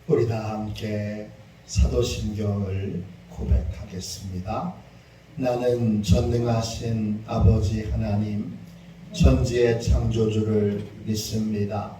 우리 다 함께 사도신경을 고백하겠습니다. 나는 전능하신 아버지 하나님, 천지의 창조주를 믿습니다.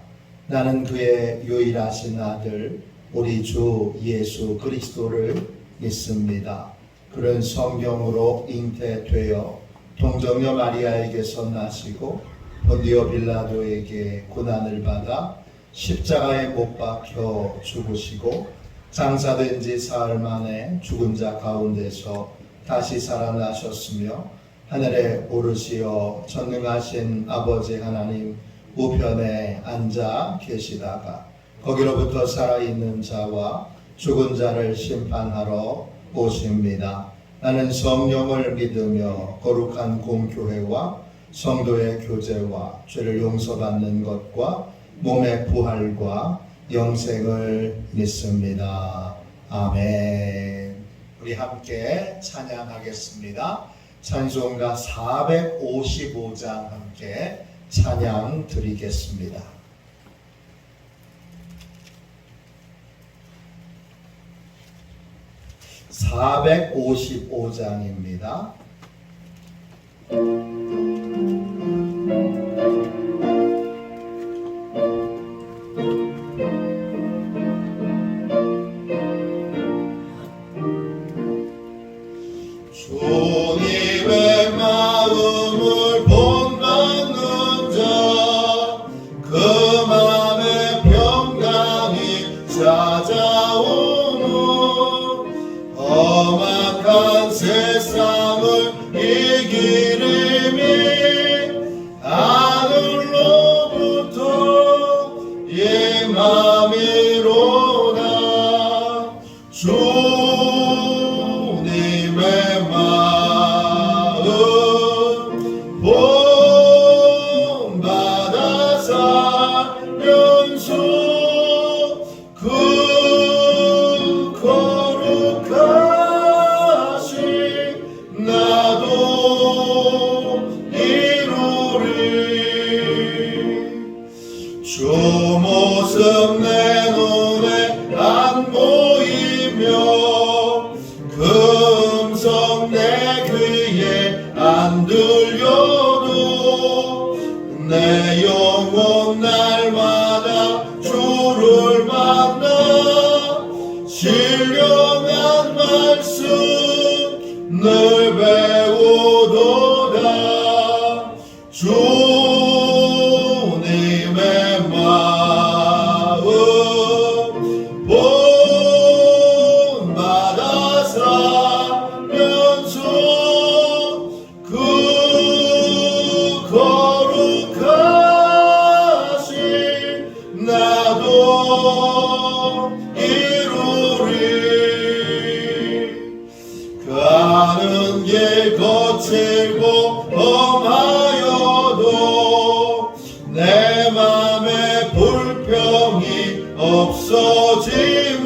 나는 그의 유일하신 아들 우리 주 예수 그리스도를 믿습니다. 그는 성령으로 잉태되어 동정녀 마리아에게서 나시고 본디오 빌라도에게 고난을 받아 십자가에 못 박혀 죽으시고 장사된 지 사흘 만에 죽은 자 가운데서 다시 살아나셨으며 하늘에 오르시어 전능하신 아버지 하나님 우편에 앉아 계시다가 거기로부터 살아있는 자와 죽은 자를 심판하러 오십니다. 나는 성령을 믿으며 거룩한 공교회와 성도의 교제와 죄를 용서받는 것과 몸의 부활과 영생을 믿습니다. 아멘. 우리 함께 찬양하겠습니다. 찬송가 455장 함께 찬양 드리겠습니다. 455장입니다. 주님의 마음을 본받는 자, 그 맘에 평강이 찾아오는 험악한 세상을 이기리니 하늘로부터 임함이로다. 주님의 마음 본받아 살면서 그 거룩하신 나도 이루리. 주 모습 내 눈에 안 보이며 그 음성 내 귀에 안 들려도 내 영혼 날마다 주를 만나 신령한 말씀 늘 배우도다. 주님의 마음 본받아 살면서 그 거룩하신 나도 이루리. 가는 길 거칠고 험하여도 내 맘에 불평이 없어짐은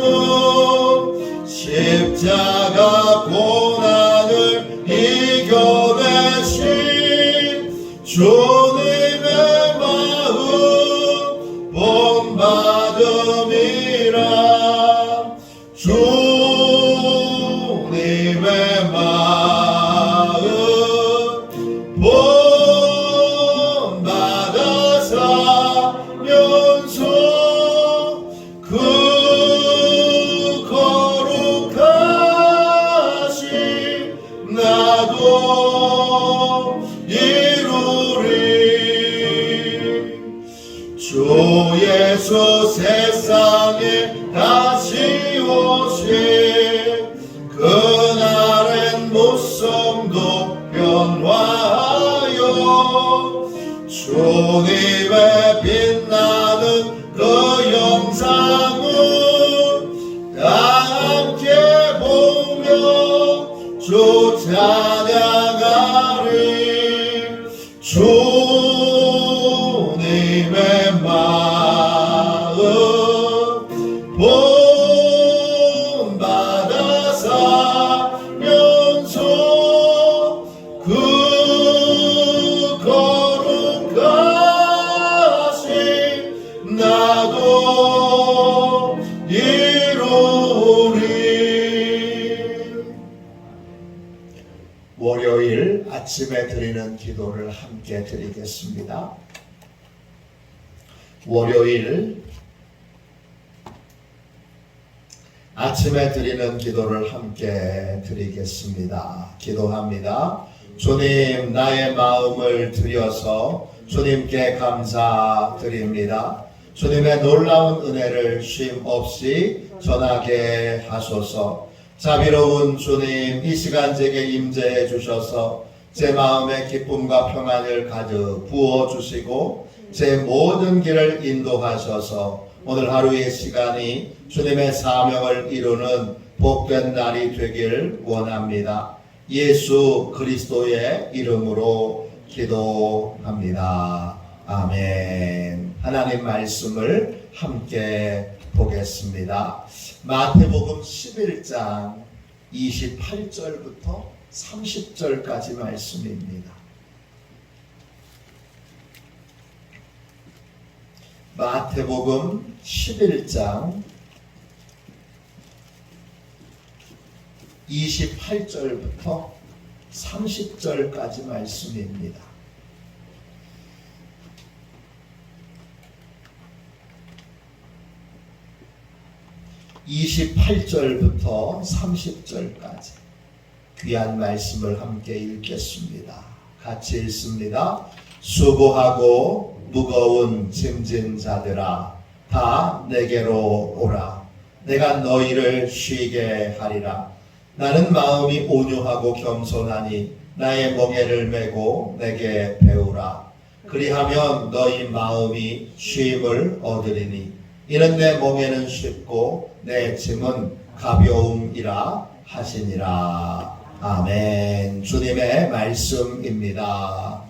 십자가 고난을 이겨내신 주님의 마음 본받음이라. 주님의 마음 본받아 살면서 그 거룩하신 나도 이루리. 주 예수 세상에 다시 오신 그날엔 무성도 변화하여 주님의 빛나는 그 영상을 다 함께 보며 주 찬양하리. 주님의 마음 본받아 살면서 그 거룩하신 나도 아침에 드리는 기도를 함께 드리겠습니다. 월요일 아침에 드리는 기도를 함께 드리겠습니다. 기도합니다. 주님, 나의 마음을 드려서 주님께 감사드립니다. 주님의 놀라운 은혜를 쉼 없이 전하게 하소서. 자비로운 주님, 이 시간 제게 임재해 주셔서 제 마음의 기쁨과 평안을 가득 부어주시고 제 모든 길을 인도하셔서 오늘 하루의 시간이 주님의 사명을 이루는 복된 날이 되길 원합니다. 예수 그리스도의 이름으로 기도합니다. 아멘. 하나님 말씀을 함께 보겠습니다. 마태복음 11장 28절부터 30절까지 말씀입니다. 마태복음 11장 28절부터 30절까지 말씀입니다. (28절부터) (30절까지) 귀한 말씀을 함께 읽겠습니다. 같이 읽습니다. 수고하고 무거운 짐진 자들아 다 내게로 오라. 내가 너희를 쉬게 하리라. 나는 마음이 온유하고 겸손하니 나의 멍에를 메고 내게 배우라. 그리하면 너희 마음이 쉼을 얻으리니 이는 내 멍에는 쉽고 내 짐은 가벼움이라 하시니라. 아멘. 주님의 말씀입니다.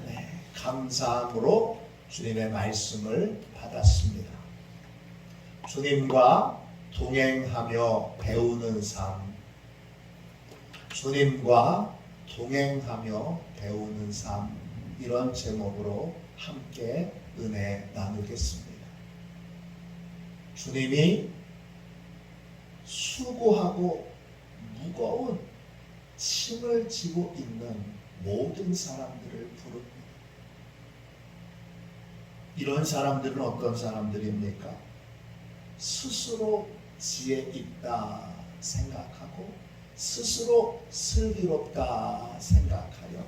네, 감사함으로 주님의 말씀을 받았습니다. 주님과 동행하며 배우는 삶, 주님과 동행하며 배우는 삶, 이런 제목으로 함께 은혜 나누겠습니다. 주님이 수고하고 무거운 짐을 지고 있는 모든 사람들을 부릅니다. 이런 사람들은 어떤 사람들입니까? 스스로 지혜 있다 생각하고 스스로 슬기롭다 생각하여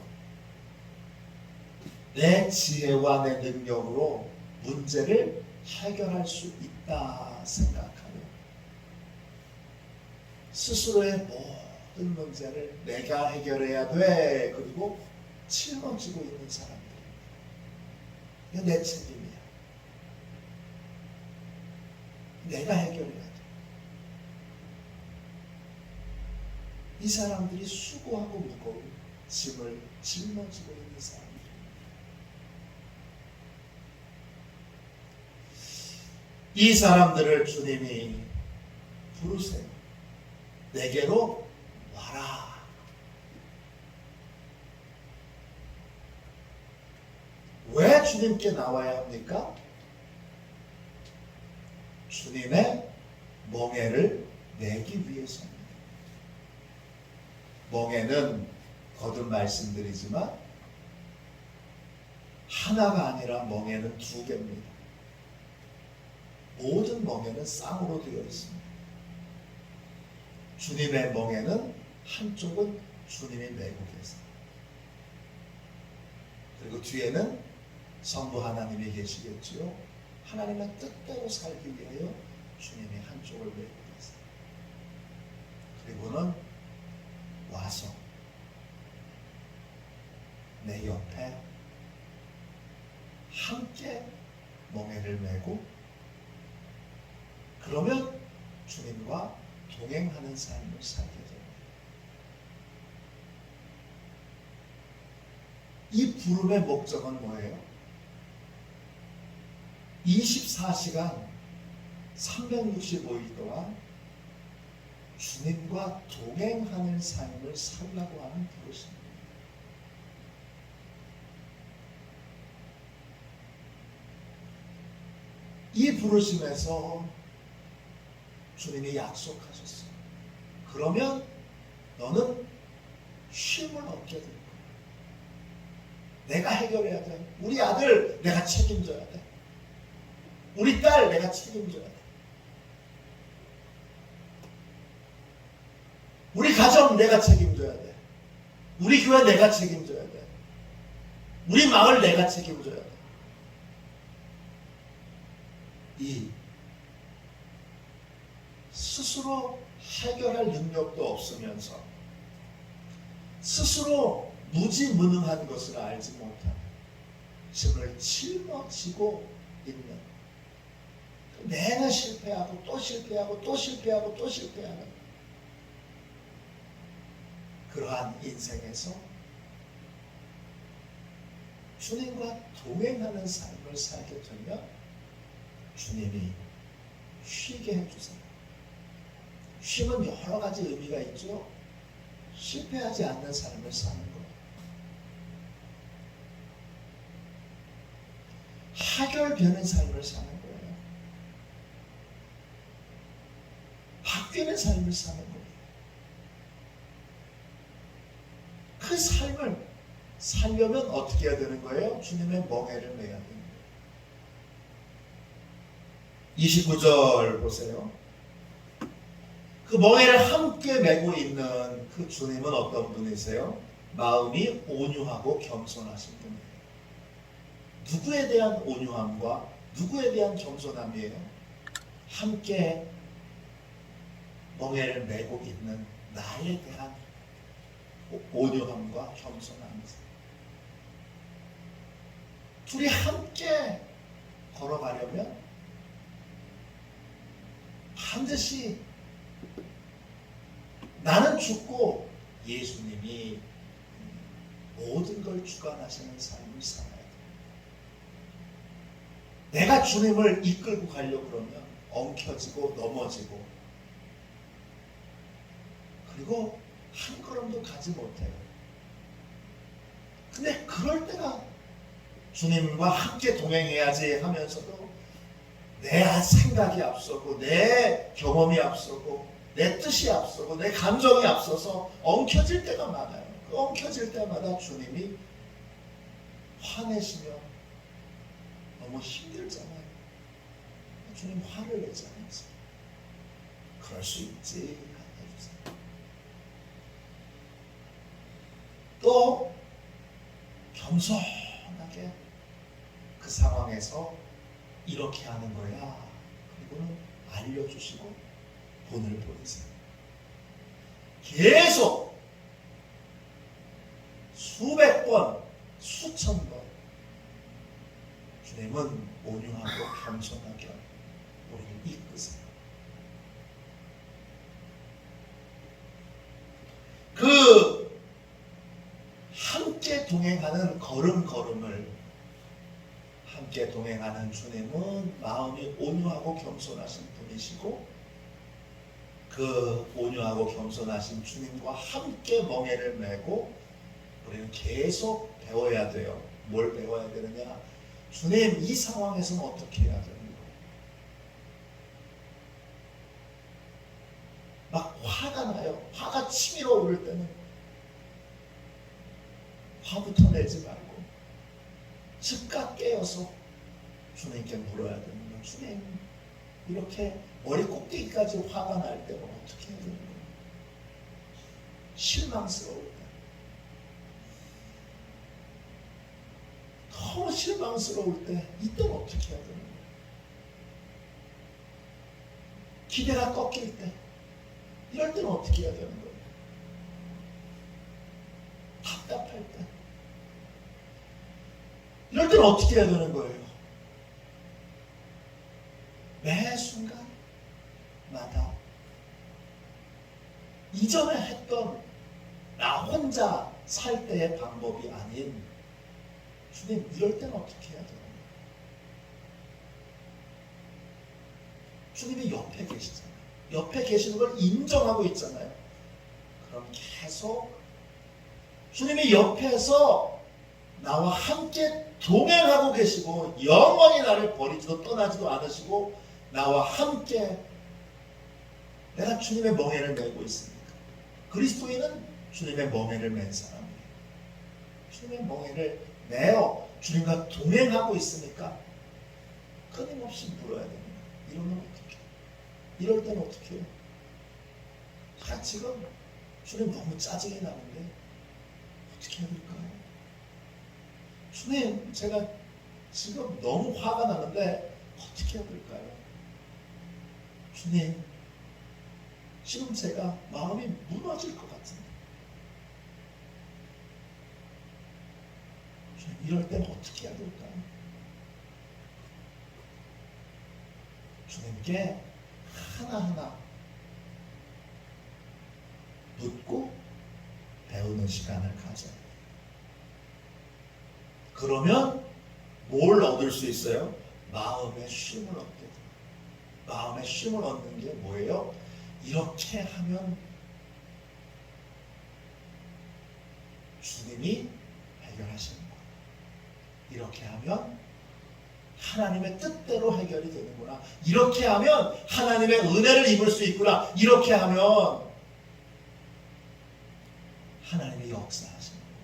내 지혜와 내 능력으로 문제를 해결할 수 있다 생각하여 스스로의 모든 문제를 내가 해결해야 돼. 그리고 짊어지고 있는 사람들입니다. 이거 내 책임이야. 내가 해결해야 돼. 이 사람들이 수고하고 무거운 짐을 짊어지고 있는 사람들. 이 사람들을 주님이 부르세요. 내게로 와라. 왜 주님께 나와야 합니까? 주님의 멍에를 내기 위해서입니다. 멍에는 거듭 말씀드리지만 하나가 아니라 멍에는 두 개입니다. 모든 멍에는 쌍으로 되어 있습니다. 주님의 멍에는 한쪽은 주님이 메고 계세요. 그리고 뒤에는 성부 하나님이 계시겠지요. 하나님의 뜻대로 살기 위하여 주님이 한쪽을 메고 계세요. 그리고는 와서 내 옆에 함께 멍에를 메고 그러면 주님과 동행하는 삶을 살게 됩니다. 이 부름의 목적은 뭐예요? 24시간 365일 동안 주님과 동행하는 삶을 살라고 하는 부르심입니다. 이 부르심에서 주님이 약속하셨어요. 그러면 너는 쉼을 얻게 될 거예요. 내가 해결해야 돼. 우리 아들 내가 책임져야 돼. 우리 딸 내가 책임져야 돼. 우리 가정 내가 책임져야 돼. 우리 교회 내가 책임져야 돼. 우리 마을 내가 책임져야 돼. 이 스스로 해결할 능력도 없으면서 스스로 무지무능한 것을 알지 못하는 짐을 짊어지고 있는, 내가 실패하고 또 실패하고 또 실패하고 또 실패하는 그러한 인생에서 주님과 동행하는 삶을 살게 되면 주님이 쉬게 해주세요. 쉼은 여러 가지 의미가 있죠. 실패하지 않는 삶을 사는 거예요. 해결되는 삶을 사는 거예요. 바뀌는 삶을 사는 거예요. 그 삶을 살려면 어떻게 해야 되는 거예요? 주님의 멍에를 매야 되는 거예요. 29절 보세요. 그 멍에를 함께 메고 있는 그 주님은 어떤 분이세요? 마음이 온유하고 겸손하신 분이에요. 누구에 대한 온유함과 누구에 대한 겸손함이에요? 함께 멍에를 메고 있는 나에 대한 온유함과 겸손함이세요. 둘이 함께 걸어가려면 반드시 나는 죽고 예수님이 모든 걸 주관하시는 삶을 살아야 돼요. 내가 주님을 이끌고 가려고 그러면 엉켜지고 넘어지고 그리고 한 걸음도 가지 못해요. 근데 그럴 때가 주님과 함께 동행해야지 하면서도 내 생각이 앞서고 내 경험이 앞서고 내 뜻이 앞서고 내 감정이 앞서서 엉켜질 때가 많아요. 그 엉켜질 때마다 주님이 화내시면 너무 힘들잖아요. 주님 화를 내잖아요. 그럴 수 있지. 해주세요. 또 겸손하게 그 상황에서 이렇게 하는 거야. 그리고는 알려주시고 본을 보이세요. 계속 수백 번, 수천 번 주님은 온유하고 겸손하게 우리를 이끄세요. 그 함께 동행하는 걸음걸음을 함께 동행하는 주님은 마음이 온유하고 겸손하신 분이시고 그 온유하고 겸손하신 주님과 함께 멍에를 메고 우리는 계속 배워야 돼요. 뭘 배워야 되느냐? 주님 이 상황에서는 어떻게 해야 되는 거예요? 막 화가 나요. 화가 치밀어 오를 때는 화부터 내지 말고 즉각 깨어서 주님께 물어야 되는 거예요. 주님 이렇게 머리 꼭대기까지 화가 날 때는 어떻게 해야 되는 거예요? 실망스러울 때 너무 실망스러울 때 이때는 어떻게 해야 되는 거예요? 기대가 꺾일 때 이럴 때는 어떻게 해야 되는 거예요? 답답할 때 이럴 때는 어떻게 해야 되는 거예요? 매 순간마다 이전에 했던 나 혼자 살 때의 방법이 아닌 주님 이럴 때는 어떻게 해야 되는 거예요? 주님이 옆에 계시잖아요. 옆에 계시는 걸 인정하고 있잖아요. 그럼 계속 주님이 옆에서 나와 함께 동행하고 계시고 영원히 나를 버리지도 떠나지도 않으시고 나와 함께 내가 주님의 멍에를 메고 있으니까 그리스도인은 주님의 멍에를 맨 사람이에요. 주님의 멍에를 매어 주님과 동행하고 있으니까 끊임없이 물어야 됩니다. 이러면 어떻게? 이럴 때는 어떻게 해요? 지금 주님 너무 짜증이 나는데 어떻게 해야 될까요? 주님, 제가 지금 너무 화가 나는데 어떻게 해야 될까요? 주님, 지금 제가 마음이 무너질 것 같은데 주님, 이럴 때는 어떻게 해야 될까요? 주님께 하나하나 묻고 배우는 시간을 가져요. 그러면 뭘 얻을 수 있어요? 마음의 쉼을 얻게 돼요. 마음의 쉼을 얻는 게 뭐예요? 이렇게 하면 주님이 해결하시는 거예요. 이렇게 하면 하나님의 뜻대로 해결이 되는구나. 이렇게 하면 하나님의 은혜를 입을 수 있구나. 이렇게 하면 하나님의 역사하시는 거예요.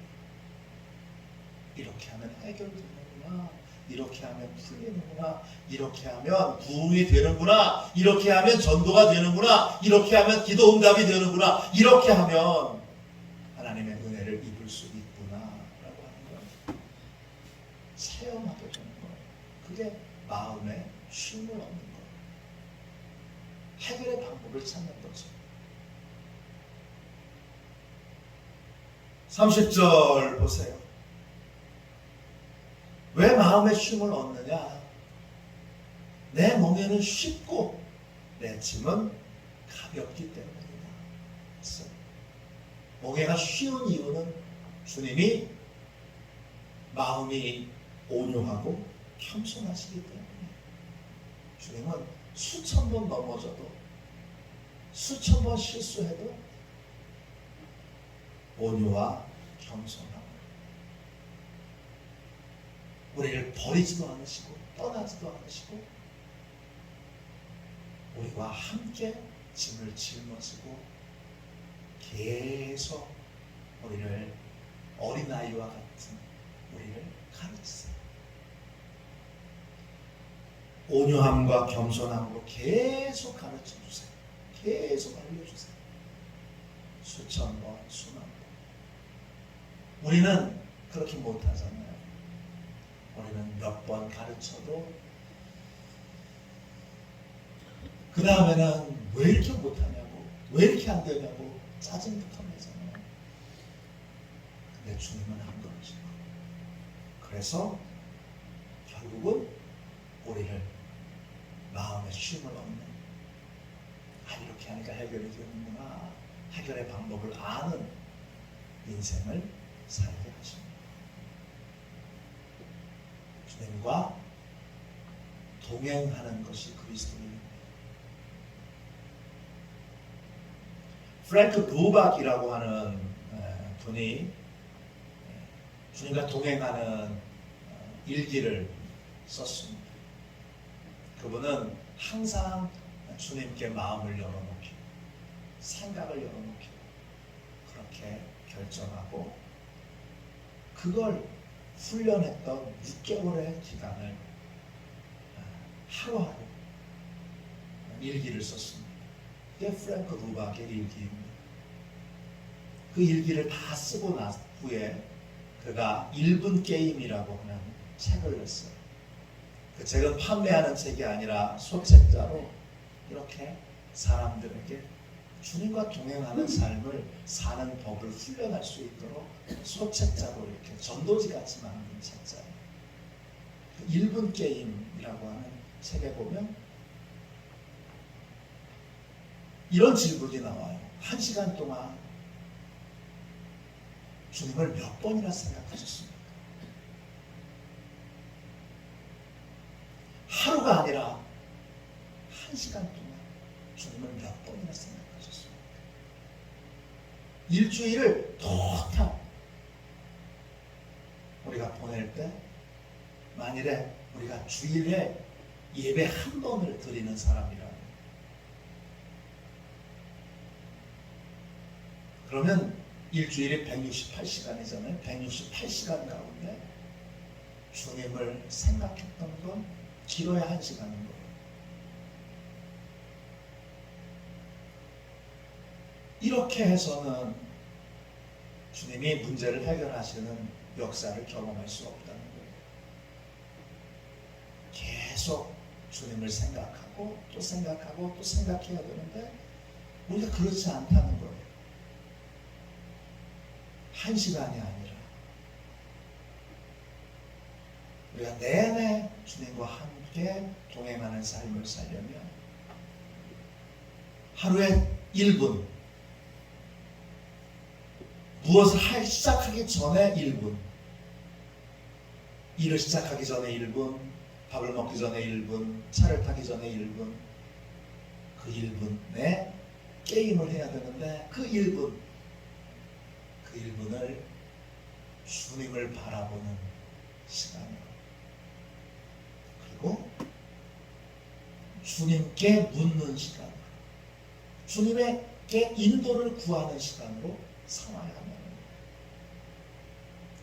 이렇게 하면 해결되는구나. 이렇게 하면 풀리는구나. 이렇게 하면 부흥이 되는구나. 이렇게 하면 전도가 되는구나. 이렇게 하면 기도 응답이 되는구나. 이렇게 하면 하나님의 은혜를 입을 수 있구나 라고 하는 거예요. 체험하게 되는 거예요. 그게 마음의 쉼을 얻는 거예요. 해결의 방법을 찾는 거죠. 30절 보세요. 왜 마음의 쉼을 얻느냐? 내 멍에는 쉽고 내 짐은 가볍기 때문이다. 그래서 멍에가 쉬운 이유는 주님이 마음이 온유하고 겸손하시기 때문에. 주님은 수천 번 넘어져도 수천 번 실수해도 온유와 겸손함. 우리를 버리지도 않으시고 떠나지도 않으시고 우리와 함께 짐을 짊어지고 계속 우리를 어린아이와 같은 우리를 가르치세요. 온유함과 겸손함으로 계속 가르쳐주세요. 계속 알려주세요. 수천 번, 수만 번. 우리는 그렇게 못하잖아요. 우리는 몇 번 가르쳐도 그 다음에는 왜 이렇게 못하냐고, 왜 이렇게 안 되냐고 짜증부터 내잖아요. 근데 주님은 안 그러시고, 그래서 결국은 우리를 마음의 쉼을 얻는, 이렇게 하니까 해결이 되는구나, 해결의 방법을 아는 인생을 살게 하십니다. 주님과 동행하는 것이 그리스도입니다. 프랭크 루박이라고 하는 분이 주님과 동행하는 일기를 썼습니다. 그분은 항상 주님께 마음을 열어놓기로, 생각을 열어놓기로 그렇게 결정하고 그걸 훈련했던 6개월의 기간을 하루하루 일기를 썼습니다. 그게 프랭크 루박의 일기입니다. 그 일기를 다 쓰고 난 후에 그가 1분 게임이라고 하는 책을 냈어요. 그 책은 판매하는 책이 아니라 소책자로 이렇게 사람들에게 주님과 동행하는 삶을 사는 법을 훈련할 수 있도록 소책자로 이렇게 전도지 같이 만든 책자예요. 1분 게임이라고 하는 책에 보면 이런 질문이 나와요. 1시간 동안 주님을 몇 번이나 생각하셨습니까? 하루가 아니라 1시간 동안 주님을 몇 번이나 생각하셨습니까? 일주일을 토탈 우리가 보낼 때 만일에 우리가 주일에 예배 한 번을 드리는 사람이라면 그러면 일주일이 168시간이잖아요. 168시간 가운데 주님을 생각했던 건 길어야 1시간인 거예요. 이렇게 해서는 주님이 문제를 해결하시는 역사를 경험할 수 없다는 거예요. 계속 주님을 생각하고 또 생각하고 또 생각해야 되는데 우리가 그렇지 않다는 거예요. 1시간이 아니라 우리가 내내 주님과 함께 동행하는 삶을 살려면 하루에 1분, 무엇을 시작하기 전에 1분, 일을 시작하기 전에 1분, 밥을 먹기 전에 1분, 차를 타기 전에 1분, 그 1분에 게임을 해야 되는데 그 1분을 주님을 바라보는 시간이에요. 그리고 주님께 묻는 시간, 주님에게 인도를 구하는 시간으로 삼아야 합니다.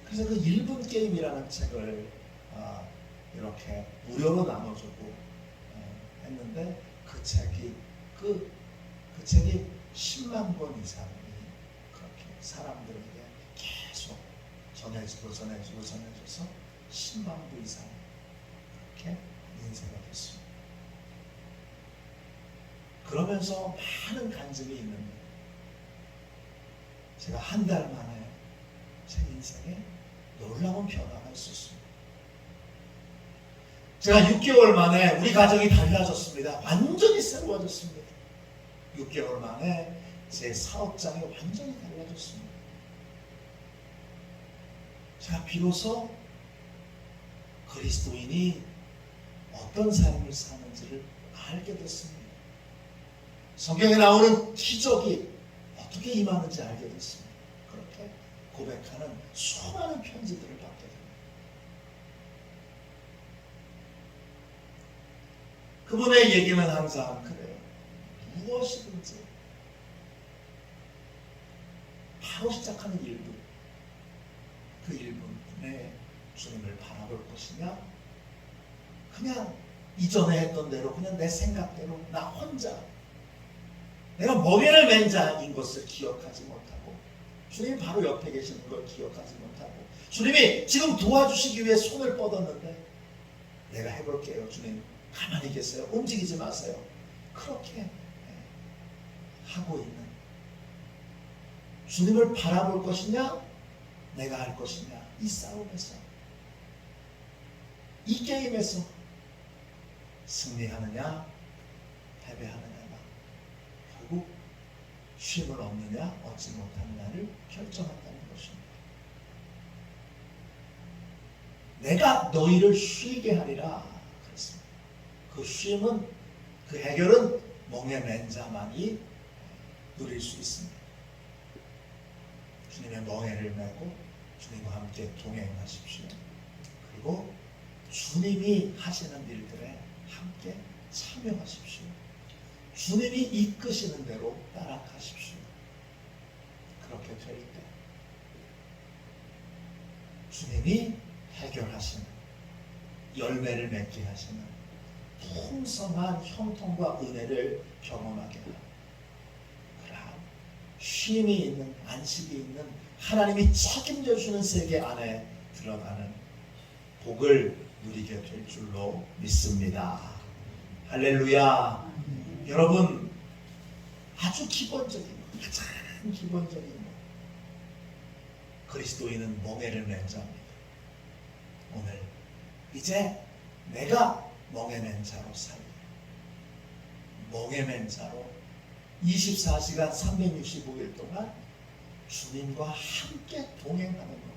그래서 그 1분 게임이라는 책을 이렇게 무료로 나눠주고 했는데 그 책이 10만 권 이상이 그렇게 사람들에게 계속 전해줘서 10만 부 이상 그렇게 인쇄가 됐습니다. 그러면서 많은 간증이 있는데 제가 한 달 만에 제 인생에 놀라운 변화가 있었습니다. 제가 6개월 만에 우리 가정이 달라졌습니다. 완전히 새로워졌습니다. 6개월 만에 제 사업장이 완전히 달라졌습니다. 제가 비로소 그리스도인이 어떤 삶을 사는지를 알게 됐습니다. 성경에 나오는 기적이 어떻게 임하는지 알게 됐습니다. 그렇게 고백하는 수많은 편지들을 받게 됩니다. 그분의 얘기는 항상 그래요. 무엇이든지 바로 시작하는 1분, 그 1분에 주님을 바라볼 것이냐, 그냥 이전에 했던 대로 그냥 내 생각대로 나 혼자 내가 멍에를 맨 자인 것을 기억하지 못하고 주님이 바로 옆에 계시는 걸 기억하지 못하고 주님이 지금 도와주시기 위해 손을 뻗었는데 내가 해볼게요. 주님 가만히 계세요. 움직이지 마세요. 그렇게 하고 있는 주님을 바라볼 것이냐 내가 할 것이냐, 이 싸움에서, 이 게임에서 승리하느냐 패배하느냐가 결국 쉼을 얻느냐 얻지 못하느냐를 결정한다는 것입니다. 내가 너희를 쉬게 하리라 그랬습니다. 그 쉼은, 그 해결은 멍에 맨 자만이 누릴 수 있습니다. 주님의 멍에를 메고 주님과 함께 동행하십시오. 그리고 주님이 하시는 일들에 함께 참여하십시오. 주님이 이끄시는 대로 따라가십시오. 그렇게 될 때 주님이 해결하시는, 열매를 맺게 하시는 풍성한 형통과 은혜를 경험하게 하는 그러한 쉼이 있는, 안식이 있는, 하나님이 책임져 주는 세계 안에 들어가는 복을 누리게 될 줄로 믿습니다. 할렐루야. 여러분, 아주 기본적인, 가장 기본적인 그리스도인은 멍에를 맨 자입니다. 오늘 이제 내가 멍에 맨 자로 살고, 멍에 맨 자로 24시간 365일 동안 주님과 함께 동행하는 것.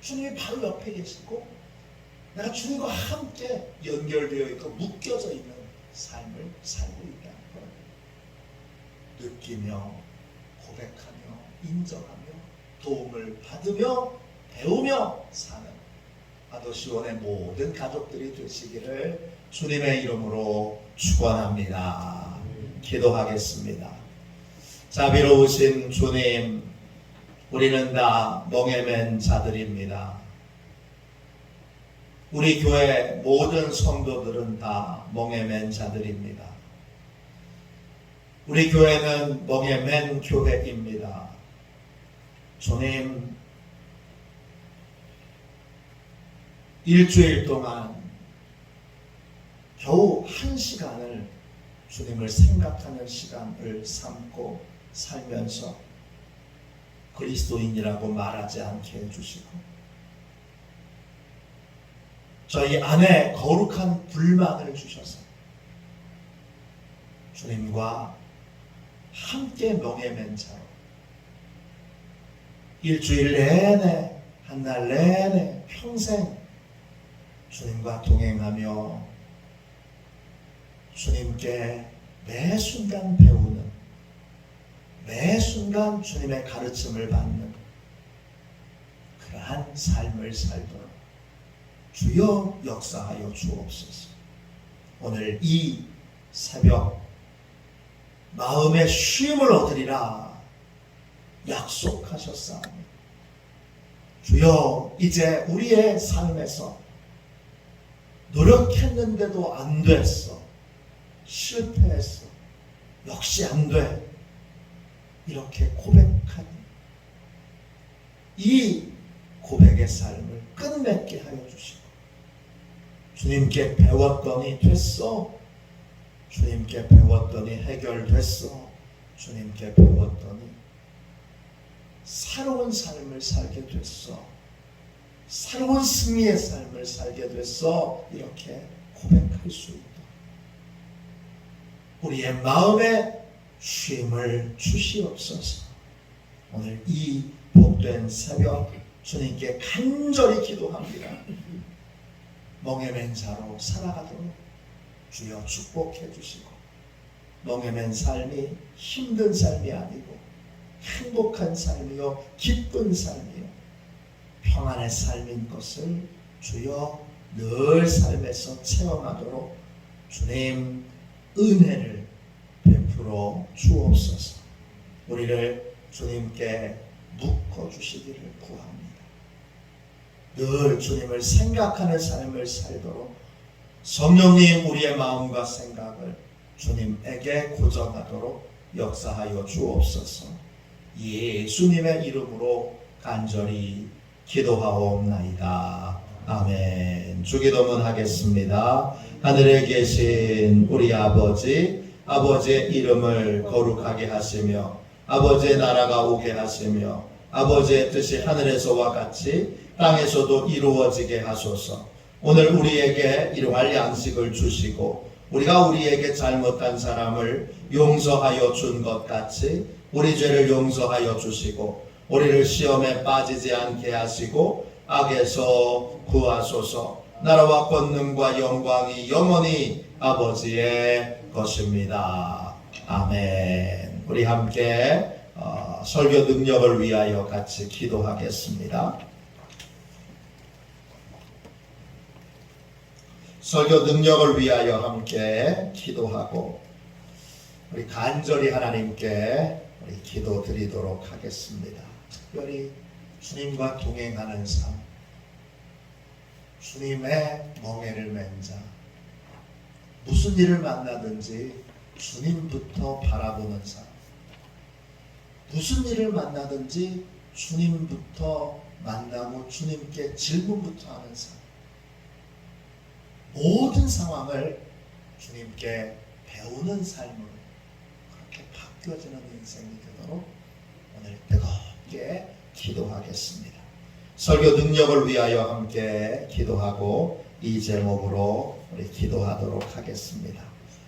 주님이 바로 옆에 계시고 내가 주님과 함께 연결되어 있고 묶여져 있는 삶을 살고 있다는 것. 느끼며 고백하며 인정하며 도움을 받으며 배우며 사는 아도시원의 모든 가족들이 되시기를 주님의 이름으로 축원합니다. 기도하겠습니다. 자비로우신 주님, 우리는 다 멍에 맨 자들입니다. 우리 교회 모든 성도들은 다 멍에 맨 자들입니다. 우리 교회는 멍에 맨 교회입니다. 주님, 일주일 동안 겨우 1시간을 주님을 생각하는 시간을 삼고 살면서 그리스도인이라고 말하지 않게 해주시고, 저희 안에 거룩한 불만을 주셔서 주님과 함께 멍에 맨 자로 일주일 내내, 한 달 내내, 평생 주님과 동행하며 주님께 매 순간 배우는, 매 순간 주님의 가르침을 받는 그러한 삶을 살도록 주여 역사하여 주옵소서. 오늘 이 새벽 마음의 쉼을 얻으리라 약속하셨사오니 주여, 이제 우리의 삶에서 노력했는데도 안 됐어, 실패했어, 역시 안 돼, 이렇게 고백하니 이 고백의 삶을 끝맺게 하여 주시고, 주님께 배웠더니 됐어, 주님께 배웠더니 해결됐어, 주님께 배웠더니 새로운 삶을 살게 됐어, 새로운 승리의 삶을 살게 됐어, 이렇게 고백할 수 있다. 우리의 마음에 쉼을 주시옵소서. 오늘 이 복된 새벽 주님께 간절히 기도합니다. 멍에 맨 자로 살아가도록 주여 축복해 주시고, 멍에 맨 삶이 힘든 삶이 아니고 행복한 삶이요 기쁜 삶이요 평안의 삶인 것을 주여 늘 삶에서 체험하도록 주님 은혜를 베풀어 주옵소서. 우리를 주님께 묶어주시기를 구합니다. 늘 주님을 생각하는 삶을 살도록 성령님 우리의 마음과 생각을 주님에게 고정하도록 역사하여 주옵소서. 예수님의 이름으로 간절히 기도하옵나이다. 아멘. 주기도문 하겠습니다. 하늘에 계신 우리 아버지, 아버지의 이름을 거룩하게 하시며 아버지의 나라가 오게 하시며 아버지의 뜻이 하늘에서와 같이 땅에서도 이루어지게 하소서. 오늘 우리에게 일용할 양식을 주시고 우리가 우리에게 잘못한 사람을 용서하여 준 것 같이 우리 죄를 용서하여 주시고 우리를 시험에 빠지지 않게 하시고 악에서 구하소서. 나라와 권능과 영광이 영원히 아버지의 것입니다. 아멘. 우리 함께 설교 능력을 위하여 같이 기도하겠습니다. 설교 능력을 위하여 함께 기도하고 우리 간절히 하나님께 우리 기도 드리도록 하겠습니다. 특별히 주님과 동행하는 삶, 주님의 멍에를 맨 자, 무슨 일을 만나든지 주님부터 바라보는 삶, 무슨 일을 만나든지 주님부터 만나고 주님께 질문부터 하는 삶, 모든 상황을 주님께 배우는 삶으로 그렇게 바뀌어지는 인생이 되도록 오늘 뜨겁게 기도하겠습니다. 설교 능력을 위하여 함께 기도하고 이 제목으로 우리 기도하도록 하겠습니다.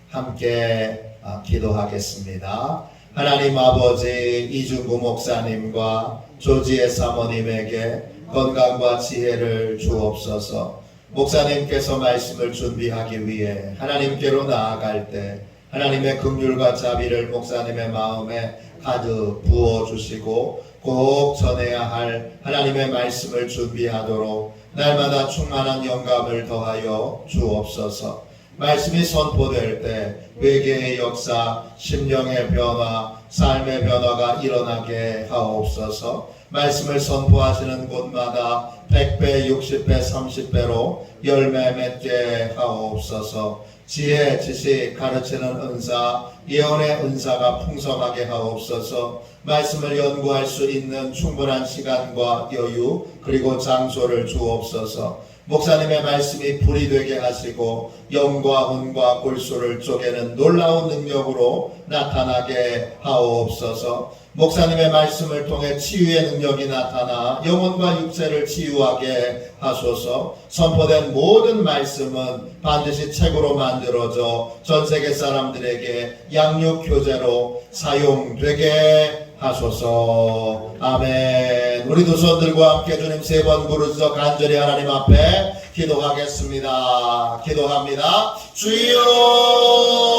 함께 기도하겠습니다. 하나님 아버지, 이중구 목사님과 조지혜 사모님에게 건강과 지혜를 주옵소서. 목사님께서 말씀을 준비하기 위해 하나님께로 나아갈 때 하나님의 긍휼과 자비를 목사님의 마음에 가득 부어주시고 꼭 전해야 할 하나님의 말씀을 준비하도록 날마다 충만한 영감을 더하여 주옵소서. 말씀이 선포될 때 회개의 역사, 심령의 변화, 삶의 변화가 일어나게 하옵소서. 말씀을 선포하시는 곳마다 100배, 60배, 30배로 열매 맺게 하옵소서. 지혜, 지식, 가르치는 은사, 예언의 은사가 풍성하게 하옵소서. 말씀을 연구할 수 있는 충분한 시간과 여유 그리고 장소를 주옵소서. 목사님의 말씀이 불이 되게 하시고 영과 혼과 골수를 쪼개는 놀라운 능력으로 나타나게 하옵소서. 목사님의 말씀을 통해 치유의 능력이 나타나 영혼과 육체를 치유하게 하소서. 선포된 모든 말씀은 반드시 책으로 만들어져 전 세계 사람들에게 양육 교재로 사용되게 하소서. 아멘. 우리 두 손들과 함께 주님 세 번 부르짖어 간절히 하나님 앞에 기도하겠습니다. 기도합니다. 주여